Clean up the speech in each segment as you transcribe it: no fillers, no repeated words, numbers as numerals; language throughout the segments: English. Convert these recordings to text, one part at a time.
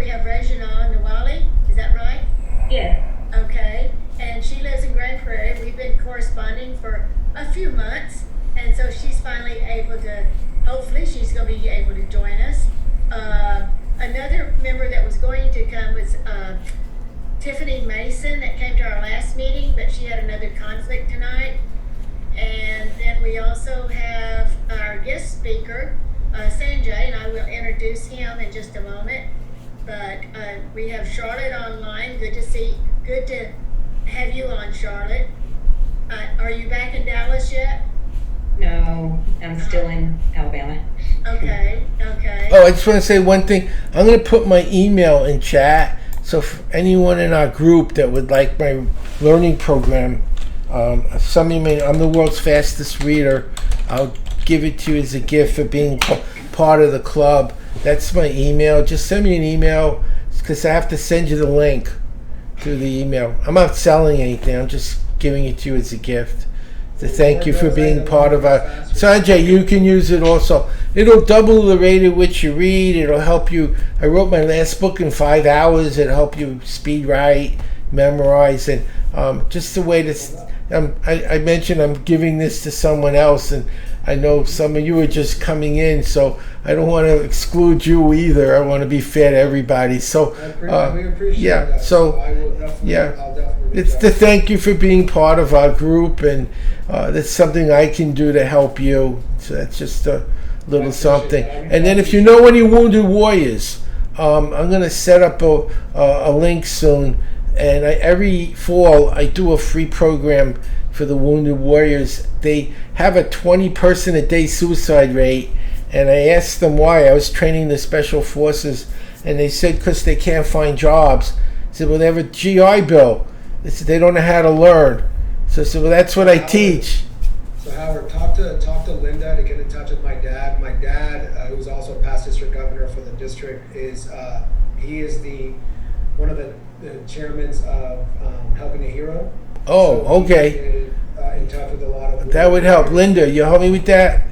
we have Regina Nawali, is that right? Yes. Okay, and she lives in Grand Prairie. We've been corresponding for a few months, and so she's finally able to, hopefully she's going to be able to join us. Another member that was going to come was Tiffany Mason, that came to our last meeting, but she had another conflict tonight. And then we also have our guest speaker, Sanjay, and I will introduce him in just a moment. But we have Charlotte online. Good to have you on, Charlotte. Are you back in Dallas yet? No, I'm still in Alabama. Okay. Oh, I just want to say one thing. I'm going to put my email in chat. So for anyone in our group that would like my learning program, some of you may, I'm the world's fastest reader. I'll give it to you as a gift for being part of the club. That's my email. Just send me an email because I have to send you the link to the email. I'm not selling anything. I'm just giving it to you as a gift. To thank you for being part of our... Sanjay, you can use it also. It'll double the rate at which you read. It'll help you... I wrote my last book in 5 hours. It'll help you speed write, memorize, and just the way to... I mentioned I'm giving this to someone else, and I know some of you are just coming in, so I don't want to exclude you either. I want to be fair to everybody. So, we appreciate that. yeah. So, I will definitely, yeah. I'll definitely It's to thank you for being part of our group, and that's something I can do to help you. So that's just a little something. And then if you know any wounded warriors, I'm going to set up a link soon. And every fall, I do a free program for the wounded warriors. They have a 20-person-a-day suicide rate. And I asked them why. I was training the special forces, and they said because they can't find jobs. I said, well, they have a GI Bill. They said they don't know how to learn. So I said, well, that's what I teach. So Howard, talk to Linda to get in touch with my dad. My dad, who's also past district governor for the district, is he is one of the chairmen of Helping a Hero. Oh, so okay. In touch with a lot of... That would help. Linda, you help me with that?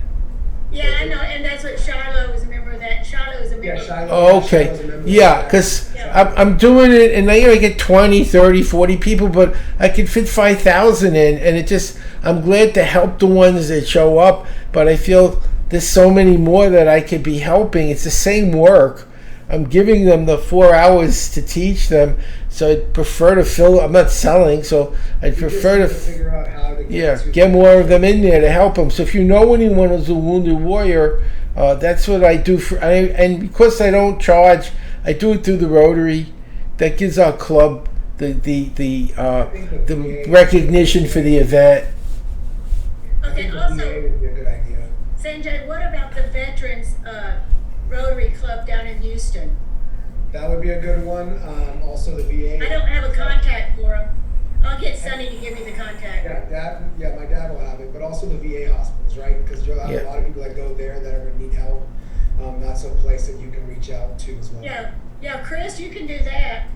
Yeah, I know, and that's what Shiloh was a member of that. Shiloh was a member. Yeah, Shiloh. Oh, okay. Yeah, because I'm doing it, and I get 20, 30, 40 people, but I can fit 5,000 in, and it just, I'm glad to help the ones that show up, but I feel there's so many more that I could be helping. It's the same work. I'm giving them the 4 hours to teach them, so I'd prefer to fill. I'm not selling, so I'd prefer to figure out how to get more of them in there to help them. So if you know anyone who's a wounded warrior, that's what I do for. And because I don't charge, I do it through the Rotary. That gives our club the recognition for the event. Okay. Also, Sanjay, what about the Veterans Rotary Club down in Houston? That would be a good one. Also the VA. I don't have a contact for them. I'll get Sonny to give me the contact. Yeah, my dad will have it, but also the VA hospitals, right? Because you'll have a lot of people that go there that are going to need help. That's a place that you can reach out to as well. Yeah, Chris, you can do that.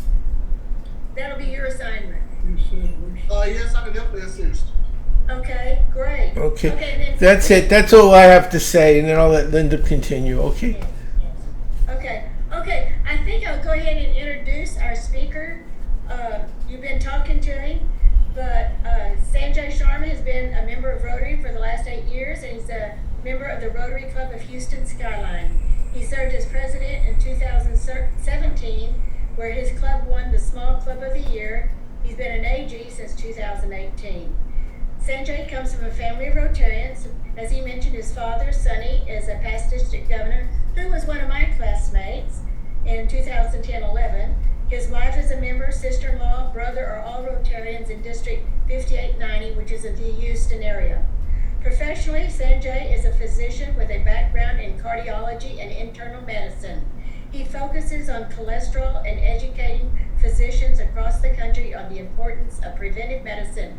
That'll be your assignment. Yes, I can definitely assist. Okay, great. Okay, then, that's it. That's all I have to say, and then I'll let Linda continue. Okay. Yes. Okay. I think I'll go ahead and introduce our speaker. You've been talking to him, but Sanjay Sharma has been a member of Rotary for the last 8 years, and he's a member of the Rotary Club of Houston Skyline. He served as president in 2017, where his club won the Small Club of the Year. He's been an AG since 2018. Sanjay comes from a family of Rotarians. As he mentioned, his father, Sonny, is a past district governor who was one of my classmates in 2010-11. His wife is a member, sister-in-law, brother are all Rotarians in District 5890, which is in the Houston area. Professionally, Sanjay is a physician with a background in cardiology and internal medicine. He focuses on cholesterol and educating physicians across the country on the importance of preventive medicine.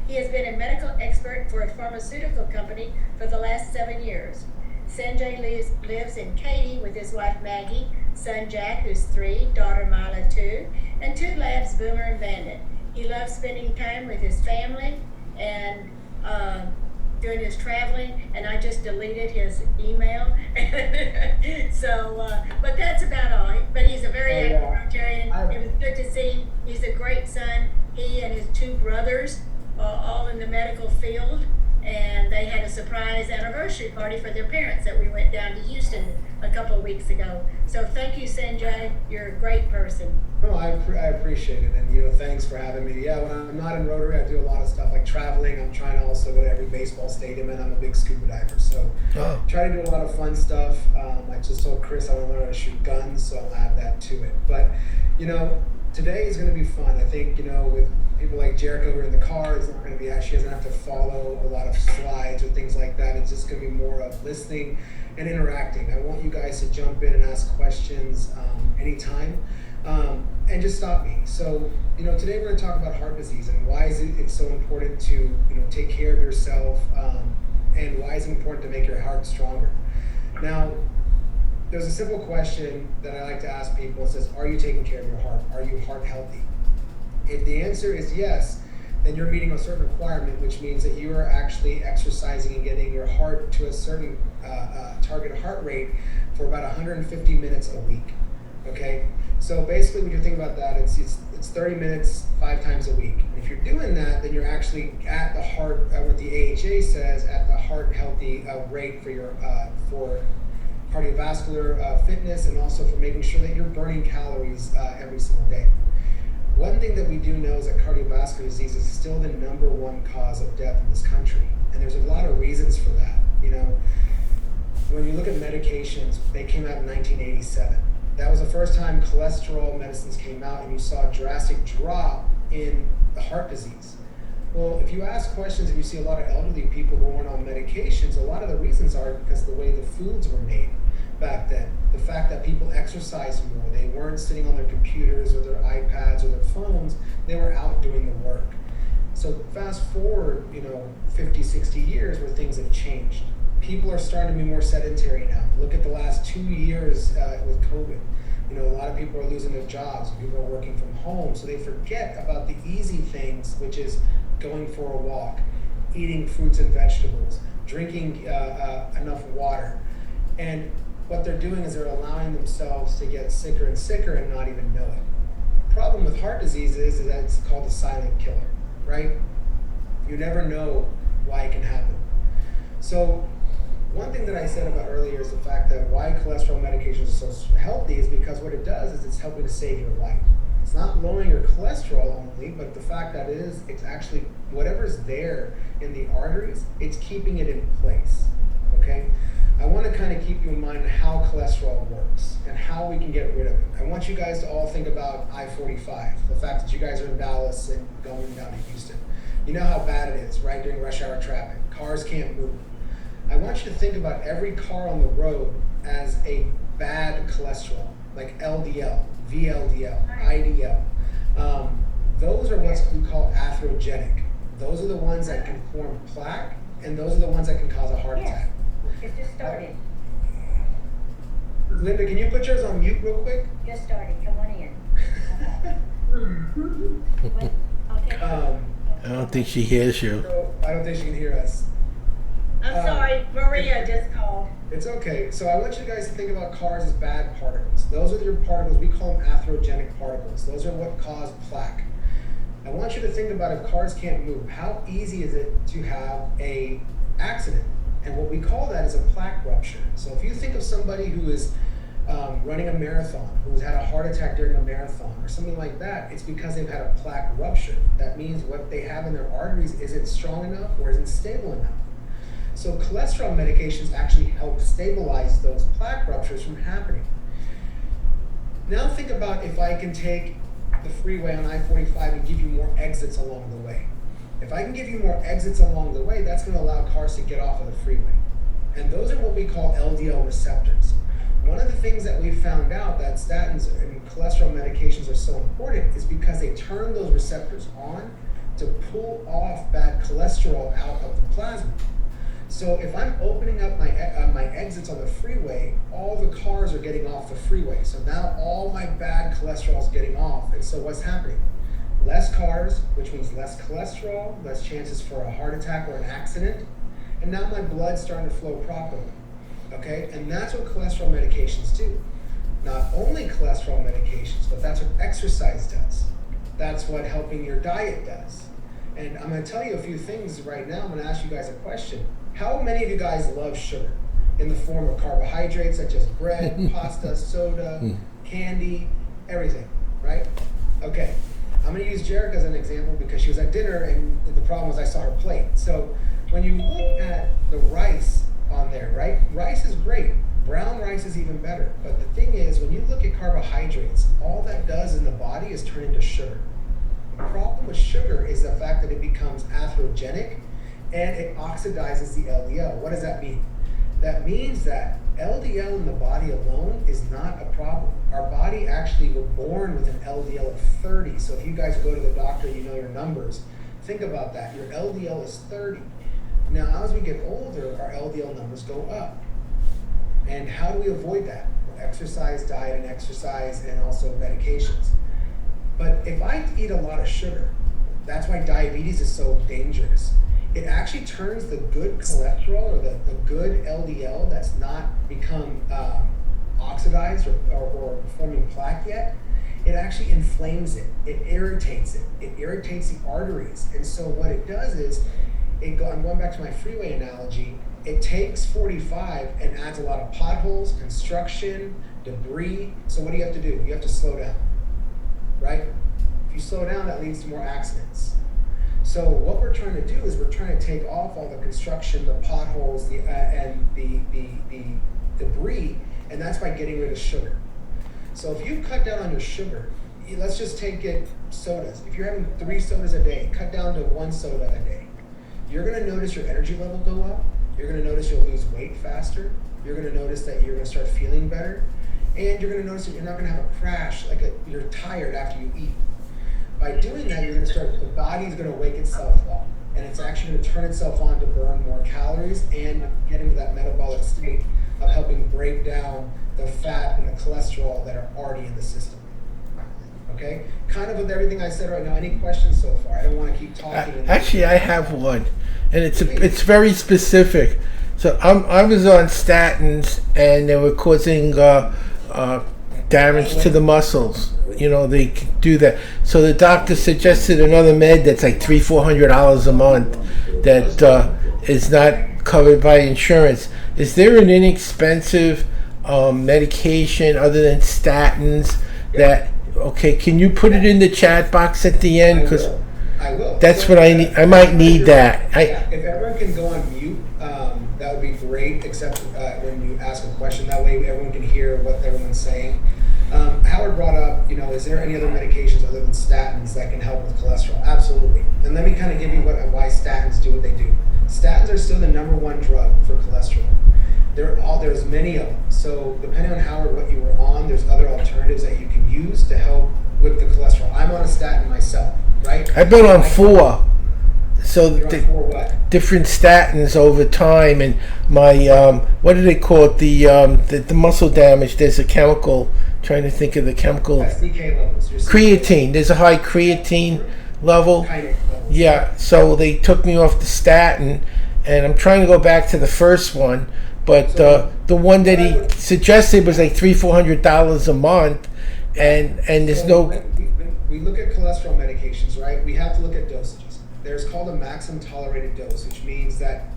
He has been a medical expert for a pharmaceutical company for the last 7 years. Sanjay lives in Katy with his wife Maggie, son Jack, who's 3, daughter Mila, 2, and 2 labs, Boomer and Bandit. He loves spending time with his family and doing his traveling, and I just deleted his email. So, but that's about all. But he's a very active son. He and his two brothers are all in the medical field, and they had a surprise anniversary party for their parents that we went down to Houston a couple of weeks ago. So thank you, Sanjay. You're a great person. No, I appreciate it, and thanks for having me. Yeah, when I'm not in Rotary, I do a lot of stuff like traveling. I'm trying to also go to every baseball stadium, and I'm a big scuba diver, so try to do a lot of fun stuff. I just told Chris I want to learn how to shoot guns, so I'll add that to it. But today is going to be fun. I think with people like Jericho who are in the car, it's not going to be she doesn't have to follow a lot of slides or things like that. It's just going to be more of listening and interacting. I want you guys to jump in and ask questions anytime. And just stop me. So, today we're going to talk about heart disease and why is it's so important to, take care of yourself, and why is it important to make your heart stronger. Now, there's a simple question that I like to ask people. It says, are you taking care of your heart? Are you heart healthy? If the answer is yes, then you're meeting a certain requirement, which means that you are actually exercising and getting your heart to a certain target heart rate for about 150 minutes a week. Okay? So basically, when you think about that, it's 30 minutes 5 times a week. And if you're doing that, then you're actually at the heart, what the AHA says, at the heart healthy rate for your for cardiovascular fitness, and also for making sure that you're burning calories every single day. One thing that we do know is that cardiovascular disease is still the #1 cause of death in this country, and there's a lot of reasons for that. When you look at medications, they came out in 1987. That was the first time cholesterol medicines came out, and you saw a drastic drop in the heart disease. Well, if you ask questions and you see a lot of elderly people who weren't on medications, a lot of the reasons are because of the way the foods were made back then. The fact that people exercised more, they weren't sitting on their computers or their iPads or their phones, they were out doing the work. So fast forward, 50, 60 years where things have changed. People are starting to be more sedentary now. Look at the last 2 years with COVID. A lot of people are losing their jobs. People are working from home, so they forget about the easy things, which is going for a walk, eating fruits and vegetables, drinking enough water. And what they're doing is they're allowing themselves to get sicker and sicker and not even know it. The problem with heart disease is that it's called a silent killer, right? You never know why it can happen. So one thing that I said about earlier is the fact that why cholesterol medications are so healthy is because what it does is it's helping to save your life. It's not lowering your cholesterol only, but the fact that it's actually whatever's there in the arteries, it's keeping it in place, okay? I want to kind of keep you in mind how cholesterol works and how we can get rid of it. I want you guys to all think about I-45, the fact that you guys are in Dallas and going down to Houston. You know how bad it is, right, during rush hour traffic. Cars can't move. I want you to think about every car on the road as a bad cholesterol, like LDL, VLDL, IDL. Those are what we call atherogenic. Those are the ones that can form plaque, and those are the ones that can cause a heart attack. It just started. Linda, can you put yours on mute real quick? Just started. Come on in. Okay. I don't think she hears you. So I don't think she can hear us. I'm sorry, Maria just called. It's okay. So I want you guys to think about cars as bad particles. Those are your particles. We call them atherogenic particles. Those are what cause plaque. I want you to think about if cars can't move, how easy is it to have a accident? And what we call that is a plaque rupture. So if you think of somebody who is running a marathon, who's had a heart attack during a marathon or something like that, it's because they've had a plaque rupture. That means what they have in their arteries isn't strong enough or isn't stable enough. So cholesterol medications actually help stabilize those plaque ruptures from happening. Now think about if I can take the freeway on I-45 and give you more exits along the way. If I can give you more exits along the way, that's going to allow cars to get off of the freeway. And those are what we call LDL receptors. One of the things that we found out that statins and cholesterol medications are so important is because they turn those receptors on to pull off bad cholesterol out of the plasma. So if I'm opening up my exits on the freeway, all the cars are getting off the freeway. So now all my bad cholesterol is getting off. And so what's happening? Less cars, which means less cholesterol, less chances for a heart attack or an accident. And now my blood's starting to flow properly. Okay? And that's what cholesterol medications do. Not only cholesterol medications, but that's what exercise does. That's what helping your diet does. And I'm going to tell you a few things right now. I'm going to ask you guys a question. How many of you guys love sugar in the form of carbohydrates such as bread, pasta, soda, candy, everything, right? Okay. I'm going to use Jerica as an example because she was at dinner and the problem was I saw her plate. So when you look at the rice on there, right? Rice is great. Brown rice is even better. But the thing is, when you look at carbohydrates, all that does in the body is turn into sugar. The problem with sugar is the fact that it becomes atherogenic and it oxidizes the LDL. What does that mean? That means that LDL in the body alone is not a problem. Our body actually, we're born with an LDL of 30. So if you guys go to the doctor, you know your numbers. Think about that. Your LDL is 30. Now, as we get older, our LDL numbers go up. And how do we avoid that? Well, exercise, diet, and exercise, and also medications. But if I eat a lot of sugar, that's why diabetes is so dangerous. It actually turns the good cholesterol or the good LDL that's not become oxidized or forming plaque yet, it actually inflames it. It irritates it. It irritates the arteries. And so what it does is, I'm going back to my freeway analogy, it takes 45 and adds a lot of potholes, construction, debris. So what do you have to do? You have to slow down, right? If you slow down, that leads to more accidents. So what we're trying to do is we're trying to take off all the construction, the potholes, and the debris, and that's by getting rid of sugar. So if you cut down on your sugar, let's just take it sodas. If you're having 3 sodas a day, cut down to 1 soda a day. You're going to notice your energy level go up. You're going to notice you'll lose weight faster. You're going to notice that you're going to start feeling better. And you're going to notice that you're not going to have a crash, you're tired after you eat. By doing that, the body's going to wake itself up. And it's actually going to turn itself on to burn more calories and get into that metabolic state of helping break down the fat and the cholesterol that are already in the system. Okay? Kind of with everything I said right now, any questions so far? I don't want to keep talking. Actually, I have one, and it's very specific. So I was on statins, and they were causing damage to the muscles. You know, they do that. So the doctor suggested another med that's like $300-400 a month that is not covered by insurance. Is there an inexpensive medication other than statins that? Okay, can you put it in the chat box at the end? Because I will. That's what I need. I might need that. If everyone can go on mute, that would be great. Except when you ask a question, that way everyone can hear what everyone's saying. Howard brought up, is there any other medications other than statins that can help with cholesterol? Absolutely. And let me kind of give you why statins do what they do. Statins are still the #1 drug for cholesterol. There's many of them. So depending on Howard, what you were on, there's other alternatives that you can use to help with the cholesterol. I'm on a statin myself, right? I've been on 4. So You're on 4 what? different statins over time, and my what do they call it? The muscle damage. There's a chemical. Trying to think of the chemical. That's CK levels. Creatine. There's a high creatine level. Kinase levels. Yeah. So they took me off the statin, and I'm trying to go back to the first one. But the one that he suggested was like $300-400 a month, and there's no. We look at cholesterol medications, right? We have to look at dosages. There's called a maximum tolerated dose, which means that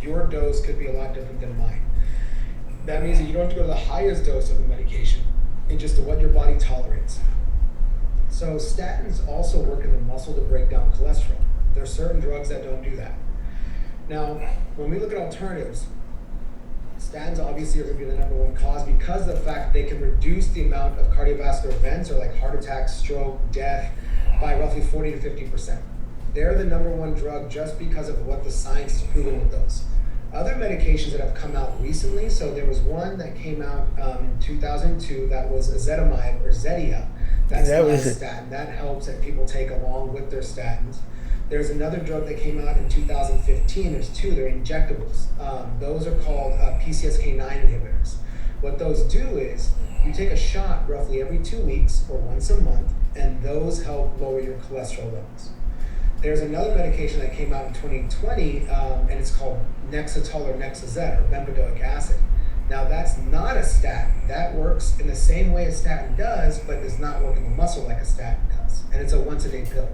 your dose could be a lot different than mine. That means that you don't have to go to the highest dose of the medication, and just to what your body tolerates. So statins also work in the muscle to break down cholesterol. There are certain drugs that don't do that. Now, when we look at alternatives, statins obviously are going to be the #1 cause because of the fact that they can reduce the amount of cardiovascular events, or like heart attack, stroke, death, by roughly 40 to 50%. They're the #1 drug just because of what the science is proving with those. Other medications that have come out recently, so there was one that came out in 2002 that was ezetimibe or Zetia. That's not a statin. That helps that people take along with their statins. There's another drug that came out in 2015. There's 2. They're injectables. Those are called PCSK9 inhibitors. What those do is you take a shot roughly every 2 weeks or once a month, and those help lower your cholesterol levels. There's another medication that came out in 2020, and it's called Nexletol or Nexlizet or bempedoic acid. Now that's not a statin. that works in the same way a statin does, but does not work in the muscle like a statin does. And it's a once-a-day pill.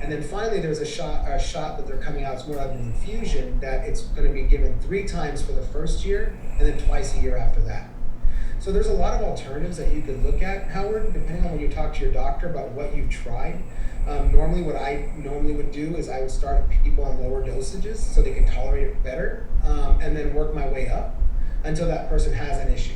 And then finally, there's a shot that they're coming out. It's more like an infusion that it's going to be given 3 times for the first year and then twice a year after that. So there's a lot of alternatives that you could look at, Howard, depending on when you talk to your doctor about what you've tried. Normally, what I would do is I would start people on lower dosages so they can tolerate it better, and then work my way up until that person has an issue.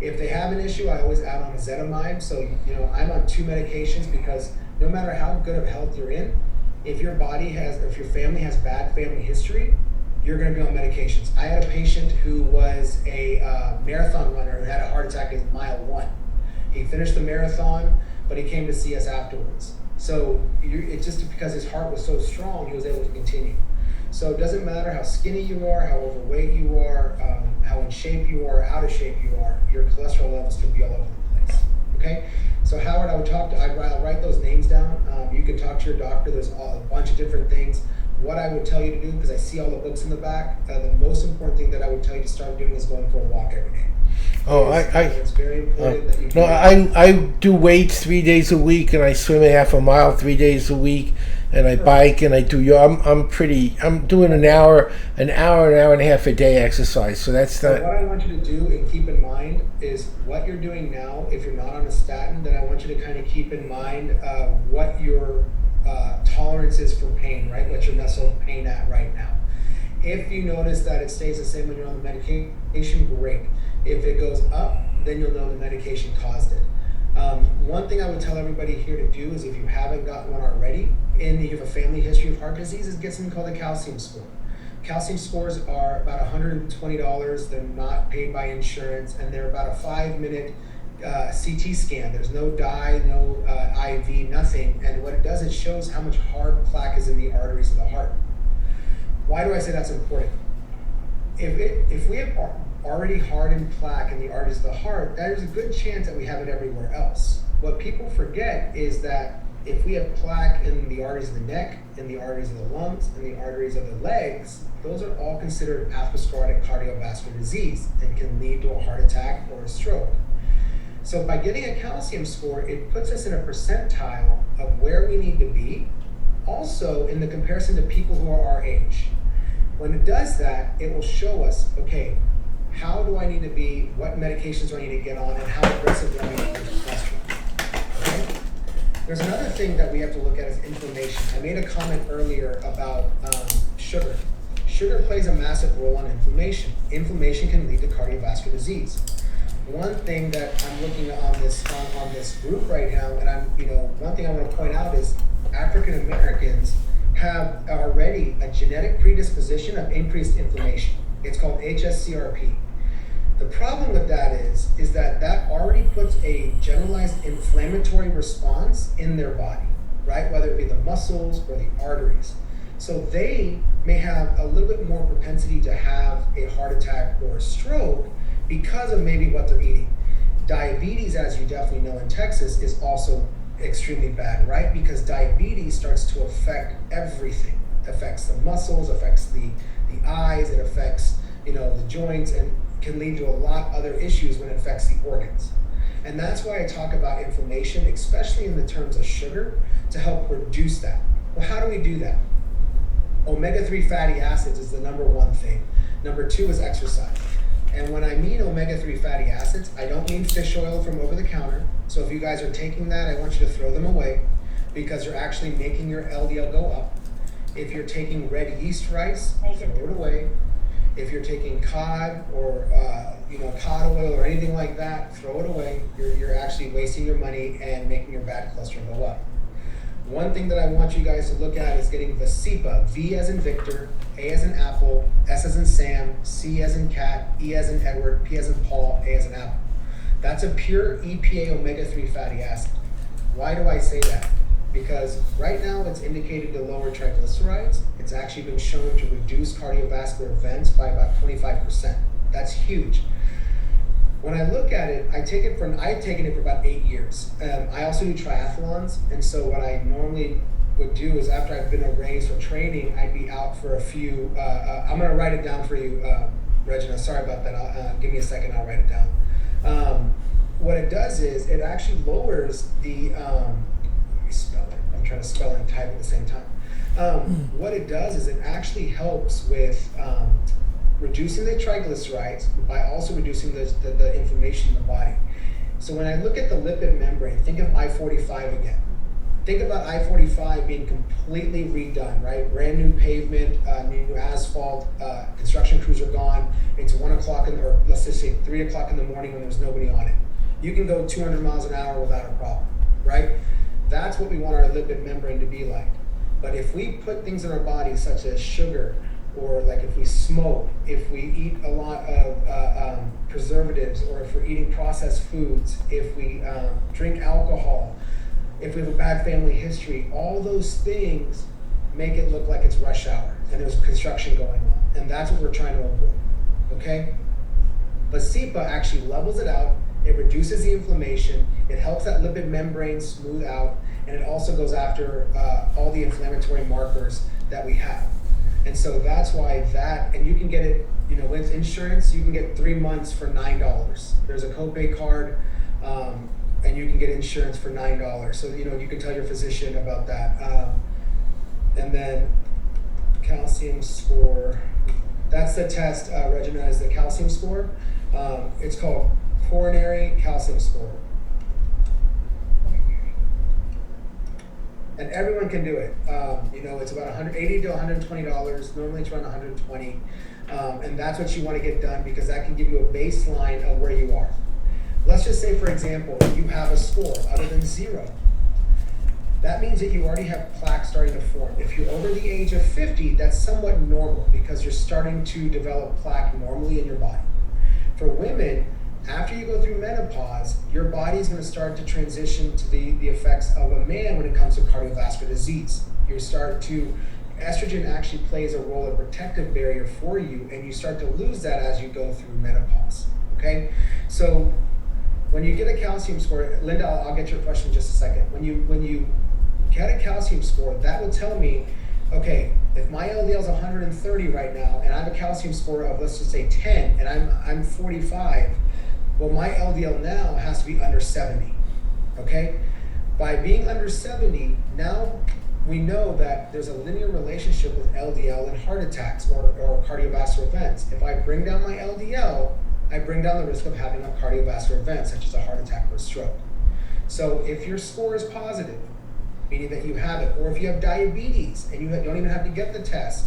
If they have an issue, I always add on ezetimibe. So, I'm on 2 medications because no matter how good of health you're in, if your family has bad family history, you're going to be on medications. I had a patient who was a marathon runner who had a heart attack at mile 1. He finished the marathon, but he came to see us afterwards. So it's just because his heart was so strong, he was able to continue. So it doesn't matter how skinny you are, how overweight you are, how in shape you are, out of shape you are, your cholesterol levels can be all over the place. Okay? So Howard, I'll write those names down. You can talk to your doctor. There's a bunch of different things. What I would tell you to do, because I see all the books in the back, the most important thing that I would tell you to start doing is going for a walk every day. It's very important that you do that. I do weights 3 days a week, and I swim a half a mile 3 days a week, and I bike, and I do yoga. I'm doing an hour and a half a day exercise. So that's So not. what I want you to do and keep in mind is what you're doing now. If you're not on a statin, then I want you to kind of keep in mind what your tolerance is for pain, right? What's your muscle pain at right now? If you notice that it stays the same when you're on the medication, great. If it goes up, then you'll know the medication caused it. One thing I would tell everybody here to do is if you haven't gotten one already, and you have a family history of heart disease, is get something called a calcium score. Calcium scores are about $120. They're not paid by insurance, and they're about a 5-minute CT scan. There's no dye, no IV, nothing. And what it does, it shows how much hard plaque is in the arteries of the heart. Why do I say that's important? If we have already hardened plaque in the arteries of the heart, there's a good chance that we have it everywhere else. What people forget is that if we have plaque in the arteries of the neck, in the arteries of the lungs, in the arteries of the legs, those are all considered atherosclerotic cardiovascular disease and can lead to a heart attack or a stroke. So by getting a calcium score, it puts us in a percentile of where we need to be, also in the comparison to people who are our age. When it does that, it will show us, okay, how do I need to be, what medications do I need to get on, and how aggressive do I need to be with cholesterol. Okay? There's another thing that we have to look at is inflammation. I made a comment earlier about sugar. Sugar plays a massive role on inflammation. Inflammation can lead to cardiovascular disease. One thing that I'm looking on this group right now, and one thing I want to point out is African Americans have already a genetic predisposition of increased inflammation. It's called HSCRP. The problem with that is that already puts a generalized inflammatory response in their body, right? Whether it be the muscles or the arteries. So they may have a little bit more propensity to have a heart attack or a stroke because of maybe what they're eating. Diabetes, as you definitely know in Texas, is also extremely bad, right? Because diabetes starts to affect everything. It affects the muscles, affects the eyes, it affects the joints, and can lead to a lot of other issues when it affects the organs. And that's why I talk about inflammation, especially in the terms of sugar, to help reduce that. Well, how do we do that? Omega-3 fatty acids is the number one thing. Number 2 is exercise. And when I mean omega-3 fatty acids, I don't mean fish oil from over the counter. So if you guys are taking that, I want you to throw them away because you're actually making your LDL go up. If you're taking red yeast rice, throw it away. If you're taking cod or cod oil or anything like that, throw it away. You're actually wasting your money and making your bad cholesterol go up. One thing that I want you guys to look at is getting Vasipa, V as in Victor, A as in Apple, S as in Sam, C as in Cat, E as in Edward, P as in Paul, A as in Apple. That's a pure EPA omega-3 fatty acid. Why do I say that? Because right now it's indicated to lower triglycerides. It's actually been shown to reduce cardiovascular events by about 25%. That's huge. When I look at it, I've taken it for about 8 years. I also do triathlons, and so what I normally would do is after I've been arranged for training, I'd be out for a few, I'm gonna write it down for you, Regina, sorry about that, give me a second, I'll write it down. What it does is it actually lowers the, let me spell it. I'm trying to spell and type at the same time. What it does is it actually helps with reducing the triglycerides by also reducing the inflammation in the body. So when I look at the lipid membrane, think of I-45 again. Think about I-45 being completely redone, right? Brand new pavement, new asphalt, construction crews are gone. It's 1 o'clock or let's just say 3 o'clock in the morning when there's nobody on it. You can go 200 miles an hour without a problem, right? That's what we want our lipid membrane to be like. But if we put things in our body such as sugar, or like if we smoke, if we eat a lot of preservatives, or if we're eating processed foods, if we drink alcohol, if we have a bad family history, all those things make it look like it's rush hour and there's construction going on. And that's what we're trying to avoid, okay? But CEPA actually levels it out, it reduces the inflammation, it helps that lipid membrane smooth out, and it also goes after all the inflammatory markers that we have. And so that's why that, and you can get it, you know, with insurance, you can get 3 months for $9. There's a copay card, and you can get insurance for $9. So, you know, you can tell your physician about that. And then calcium score, that's the test, Regina, is the calcium score. It's called coronary calcium score. And everyone can do it. You know, it's about $180 to $120. Normally it's around $120. And that's what you want to get done because that can give you a baseline of where you are. Let's just say, for example, you have a score other than 0. That means that you already have plaque starting to form. If you're over the age of 50, that's somewhat normal because you're starting to develop plaque normally in your body. For women, after you go through menopause, your body is going to start to transition to the effects of a man when it comes to cardiovascular disease. Estrogen actually plays a role, a protective barrier for you, and you start to lose that as you go through menopause, okay? So when you get a calcium score, Linda, I'll get your question in just a second. When you get a calcium score, that will tell me, okay, if my LDL is 130 right now, and I have a calcium score of, let's just say 10, and I'm 45, well, my LDL now has to be under 70, okay? By being under 70, now we know that there's a linear relationship with LDL and heart attacks or cardiovascular events. If I bring down my LDL, I bring down the risk of having a cardiovascular event, such as a heart attack or a stroke. So if your score is positive, meaning that you have it, or if you have diabetes and you don't even have to get the test,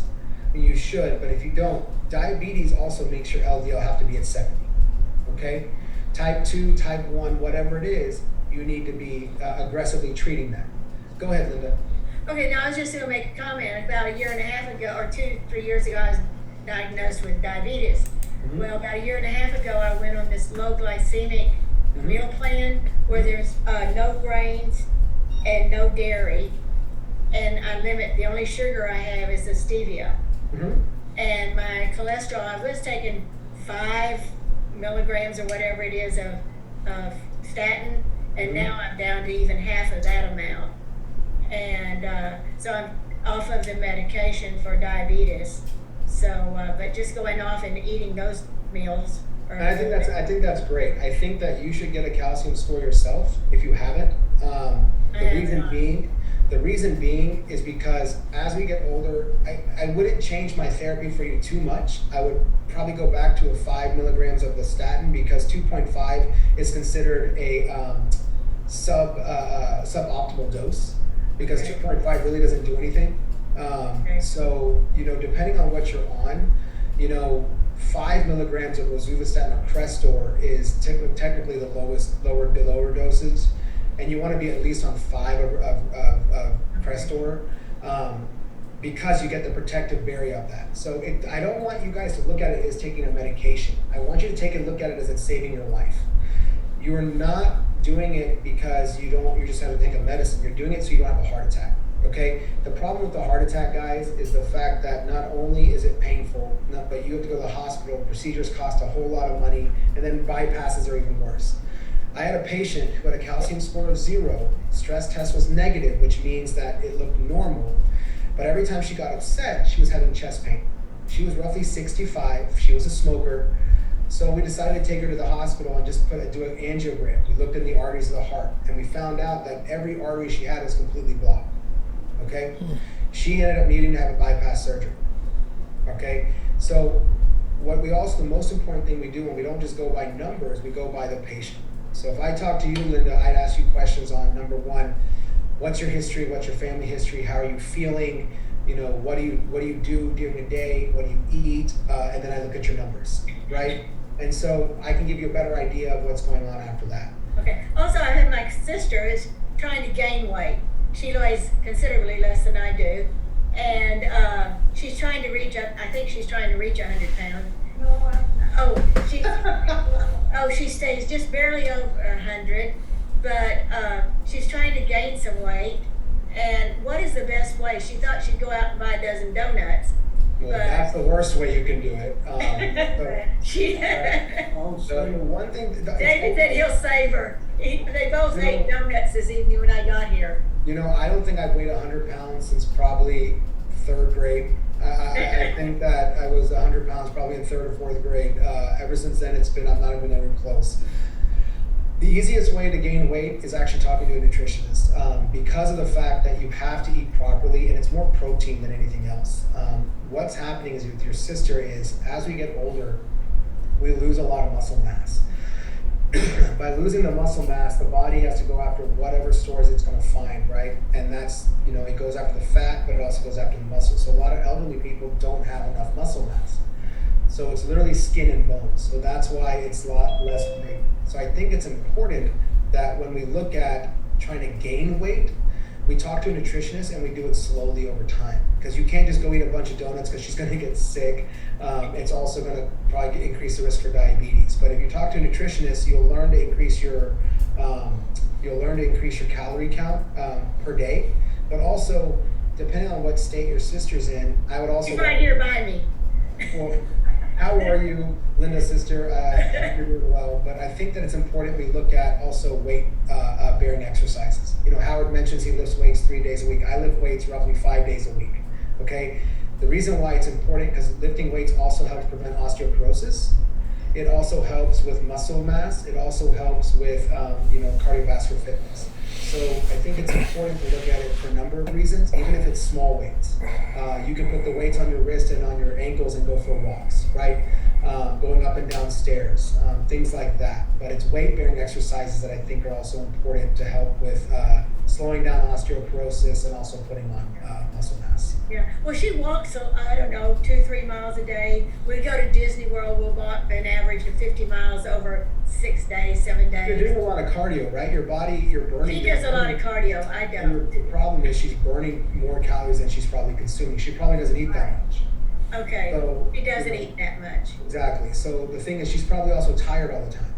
you should, but if you don't, diabetes also makes your LDL have to be at 70, okay? Type 2, type 1, whatever it is, you need to be aggressively treating that. Go ahead, Linda. Okay, now I was just going to make a comment. About a year and a half ago, or 2-3 years ago, I was diagnosed with diabetes. Mm-hmm. Well, about a year and a half ago, I went on this low glycemic meal plan where there's no grains and no dairy, and I limit, the only sugar I have is the stevia. Mm-hmm. And my cholesterol, I was taking 5 milligrams or whatever it is of statin, and now I'm down to even half of that amount. And so I'm off of the medication for diabetes. So, but just going off and eating those meals. And I think that's great. I think that you should get a calcium score yourself if you haven't. The reason being is because as we get older, I wouldn't change my therapy for you too much. I would probably go back to a 5 milligrams of the statin because 2.5 is considered a suboptimal dose because 2.5 really doesn't do anything. So, you know, depending on what you're on, you know, 5 milligrams of rosuvastatin or Crestor is technically the lower doses, and you want to be at least on 5 of Crestor because you get the protective barrier of that. So I don't want you guys to look at it as taking a medication. I want you to take a look at it as it's saving your life. You are not doing it because you just have to take a medicine. You're doing it so you don't have a heart attack. Okay, the problem with the heart attack, guys, is the fact that not only is it painful, but you have to go to the hospital, procedures cost a whole lot of money, and then bypasses are even worse. I had a patient who had a calcium score of 0, stress test was negative, which means that it looked normal, but every time she got upset, she was having chest pain. She was roughly 65, she was a smoker, So we decided to take her to the hospital and just do an angiogram. We looked in the arteries of the heart, and we found out that every artery she had was completely blocked. Okay? She ended up needing to have a bypass surgery. Okay? So what we also, the most important thing we do, when we don't just go by numbers, we go by the patient. So if I talk to you, Linda, I'd ask you questions on number one, what's your history, what's your family history, how are you feeling, you know, what do you do during the day, what do you eat, and then I look at your numbers, right? And so I can give you a better idea of what's going on after that. Okay. Also, I have my sister is trying to gain weight. She weighs considerably less than I do, and she's trying to reach up. I think she's trying to reach 100 pounds. She stays just barely over 100, but she's trying to gain some weight. And what is the best way? She thought she'd go out and buy a dozen donuts. Well, that's the worst way you can do it. So one thing, David said he'll save her. They both ate donuts this evening when I got here. You know, I don't think I've weighed 100 pounds since probably third grade. I think that I was 100 pounds probably in third or fourth grade. Ever since then, I'm not even ever close. The easiest way to gain weight is actually talking to a nutritionist, because of the fact that you have to eat properly, and it's more protein than anything else. What's happening is with your sister is, as we get older, we lose a lot of muscle mass. By losing the muscle mass, the body has to go after whatever stores it's going to find, right? And that's, you know, it goes after the fat, but it also goes after the muscle. So a lot of elderly people don't have enough muscle mass. So it's literally skin and bones. So that's why it's a lot less weight. So I think it's important that when we look at trying to gain weight, we talk to a nutritionist and we do it slowly over time. Because you can't just go eat a bunch of donuts because she's going to get sick. It's also going to probably increase the risk for diabetes. But if you talk to a nutritionist, you'll learn to increase your calorie count per day. But also, depending on what state your sister's in, I would also. She's right here by me. Well, how are you, Linda's sister? You're doing well, but I think that it's important we look at also weight bearing exercises. You know, Howard mentions he lifts weights 3 days a week. I lift weights roughly 5 days a week. Okay, the reason why it's important because lifting weights also helps prevent osteoporosis. It also helps with muscle mass. It also helps with cardiovascular fitness. So I think it's important to look at it for a number of reasons, even if it's small weights. You can put the weights on your wrist and on your ankles and go for walks, right? Going up and down stairs, things like that. But it's weight-bearing exercises that I think are also important to help with slowing down osteoporosis and also putting on muscle mass. Yeah. Well, she walks, I don't know, 2-3 miles a day. We go to Disney World, we'll walk an average of 50 miles over 6 days, 7 days. You're doing a lot of cardio, right? Your body, you're burning. She does a lot of cardio. I don't. The problem is she's burning more calories than she's probably consuming. She probably doesn't eat that much. Okay. So, she doesn't eat that much. Exactly. So the thing is, she's probably also tired all the time.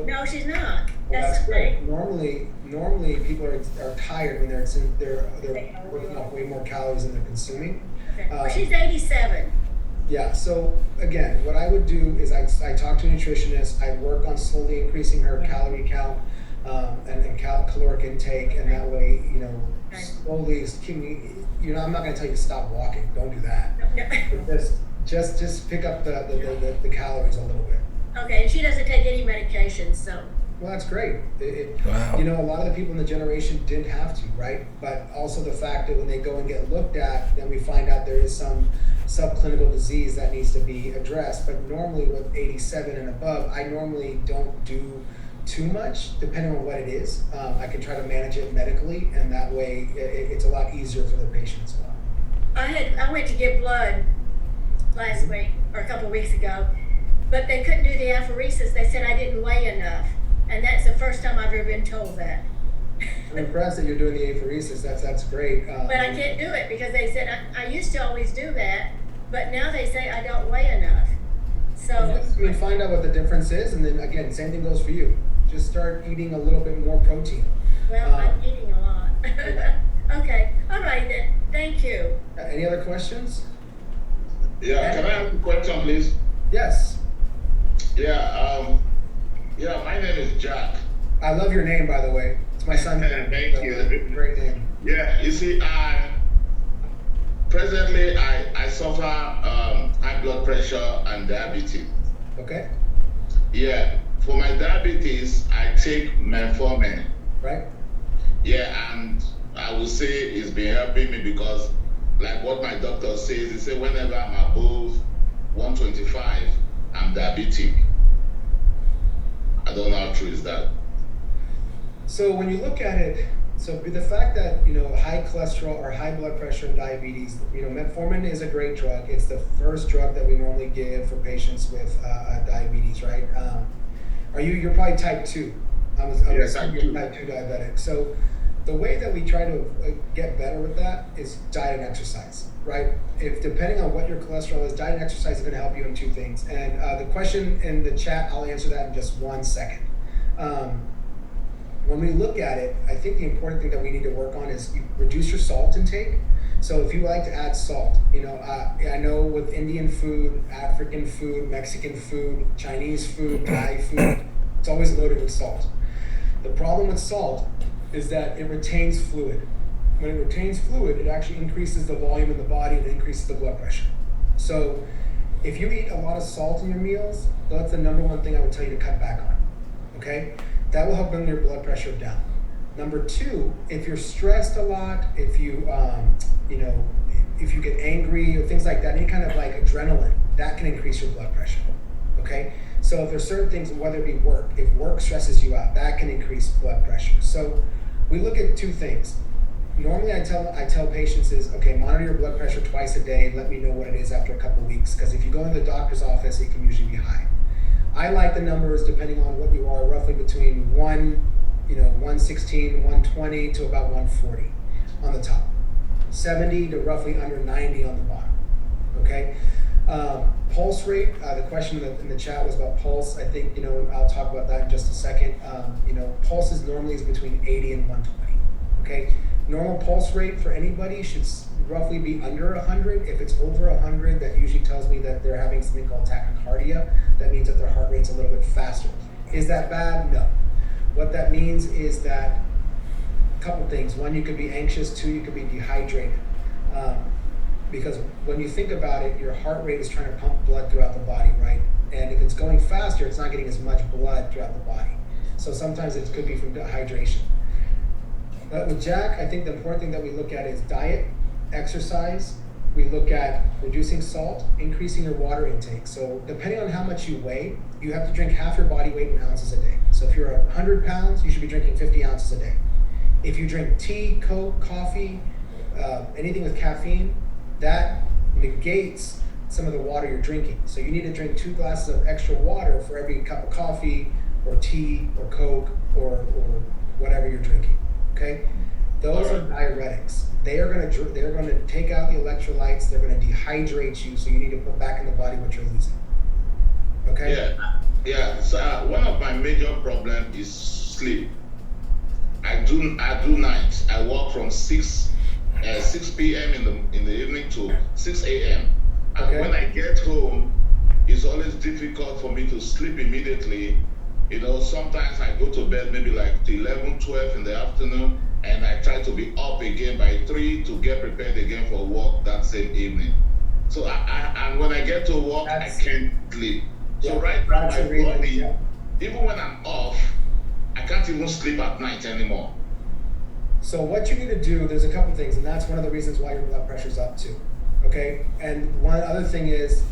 No, she's not. Well, That's the thing. Normally people are tired when they're working off way more calories than they're consuming. Okay. Well, she's 87. Yeah. So again, what I would do is I talk to a nutritionist. I work on slowly increasing her calorie count and caloric intake, and that way, slowly keep me. I'm not going to tell you to stop walking. Don't do that. No. Just pick up the calories a little bit. Okay, and she doesn't take any medication, so. Well, that's great. Wow. A lot of the people in the generation didn't have to, right? But also the fact that when they go and get looked at, then we find out there is some subclinical disease that needs to be addressed. But normally with 87 and above, I normally don't do too much, depending on what it is. I can try to manage it medically, and that way it's a lot easier for the patient as well. I went to give blood last week, or a couple of weeks ago, but they couldn't do the apheresis. They said I didn't weigh enough. And that's the first time I've ever been told that. I'm impressed that you're doing the apheresis. That's great. But I can't do it because they said I used to always do that, but now they say I don't weigh enough. So find out what the difference is, and then again, same thing goes for you. Just start eating a little bit more protein. Well, I'm eating a lot. Okay, all right then. Thank you. Any other questions? Yeah, can I ask a question, please? Yes. Yeah, my name is Jack. I love your name, by the way. It's my son's name. Thank you. Great name. Yeah, you see, presently I suffer high blood pressure and diabetes. Okay, Yeah, for my diabetes, I take metformin. right? Yeah, and I would say it's been helping me because, like what my doctor says, he said whenever I'm above 125, I'm diabetic. I don't know how true is that. So when you look at it, so the fact that high cholesterol or high blood pressure and diabetes, metformin is a great drug. It's the first drug that we normally give for patients with diabetes, right? You're probably type 2. I'm Yes, assuming I you're do. type 2 diabetic. So the way that we try to get better with that is diet and exercise, right? If depending on what your cholesterol is, diet and exercise is going to help you in two things. And the question in the chat, I'll answer that in just 1 second. When we look at it, I think the important thing that we need to work on is you reduce your salt intake. So if you like to add salt, I know with Indian food, African food, Mexican food, Chinese food, Thai food, it's always loaded with salt. The problem with salt is that it retains fluid. When it retains fluid, it actually increases the volume in the body and increases the blood pressure. So if you eat a lot of salt in your meals, that's the number one thing I would tell you to cut back on, okay? That will help bring your blood pressure down. Number two, if you're stressed a lot, if you, if you get angry or things like that, any kind of like adrenaline, that can increase your blood pressure, okay? So if there's certain things, whether it be work, if work stresses you out, that can increase blood pressure. So we look at two things. Normally I tell patients is, okay, monitor your blood pressure twice a day, let me know what it is after a couple of weeks, because if you go into the doctor's office, it can usually be high. I like the numbers, depending on what you are, roughly between 116, 120 to about 140 on the top. 70 to roughly under 90 on the bottom, okay? Pulse rate, the question in the chat was about pulse. I think, I'll talk about that in just a second. Pulse is normally between 80 and 120, okay? Normal pulse rate for anybody should roughly be under 100. If it's over 100, that usually tells me that they're having something called tachycardia. That means that their heart rate's a little bit faster. Is that bad? No. What that means is that a couple things. One, you could be anxious. Two, you could be dehydrated. Because when you think about it, your heart rate is trying to pump blood throughout the body, right? And if it's going faster, it's not getting as much blood throughout the body. So sometimes it could be from dehydration. But with Jack, I think the important thing that we look at is diet, exercise. We look at reducing salt, increasing your water intake. So depending on how much you weigh, you have to drink half your body weight in ounces a day. So if you're 100 pounds, you should be drinking 50 ounces a day. If you drink tea, Coke, coffee, anything with caffeine, that negates some of the water you're drinking. So you need to drink 2 glasses of extra water for every cup of coffee or tea or Coke or whatever you're drinking. Okay, those are diuretics. They're going to take out the electrolytes. They're going to dehydrate you. So you need to put back in the body what you're losing. Okay. Yeah. So one of my major problems is sleep. I do nights. I work from 6 p.m. in the evening to 6 a.m. And Okay. when I get home, it's always difficult for me to sleep immediately. Sometimes I go to bed maybe like 11, 12 in the afternoon, and I try to be up again by 3 to get prepared again for work that same evening. So and when I get to work, I can't sleep. So right now, my body, even when I'm off, I can't even sleep at night anymore. So what you need to do, there's a couple things, and that's one of the reasons why your blood pressure's up too. Okay? And one other thing is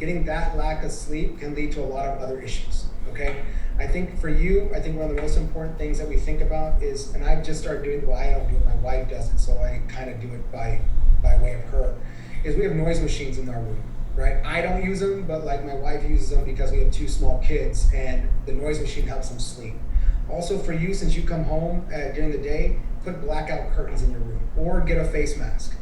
getting that lack of sleep can lead to a lot of other issues. Okay? I think for you, one of the most important things that we think about is, and I've just started doing it, well, I don't do it, my wife does it, so I kind of do it by way of her, is we have noise machines in our room, right? I don't use them, but like my wife uses them because we have 2 small kids, and the noise machine helps them sleep. Also for you, since you come home during the day, put blackout curtains in your room, or get a face mask.